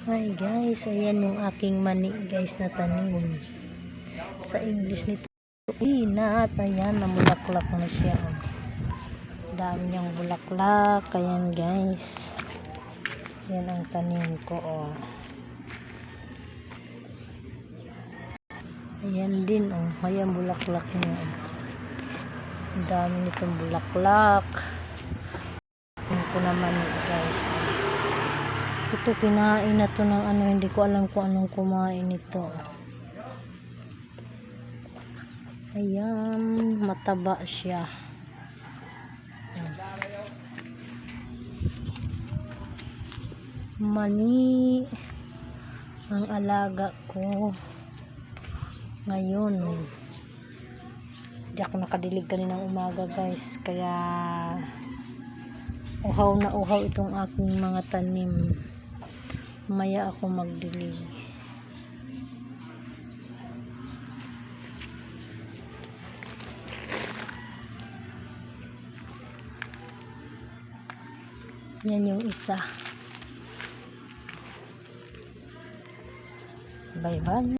Hi guys, ayan yung aking mani guys na tanim. Sa English nito, inat. Ayan, namulaklak na siya. Dami niyang bulaklak. Ayan guys. Ayan ang tanim ko. Oh. Ayan din. Oh. Ayan bulaklak niya. Ang dami nitong bulaklak. Ayan ko naman guys. Ito kinain na to ng ano, hindi ko alam kung anong kumain ito. Ayan, mataba siya. Mani ang alaga ko ngayon. Hindi ako nakadilig kaninang umaga guys, kaya uhaw na uhaw itong aking mga tanim. Maya ako magdilig. Yan yung isa. Bye bye.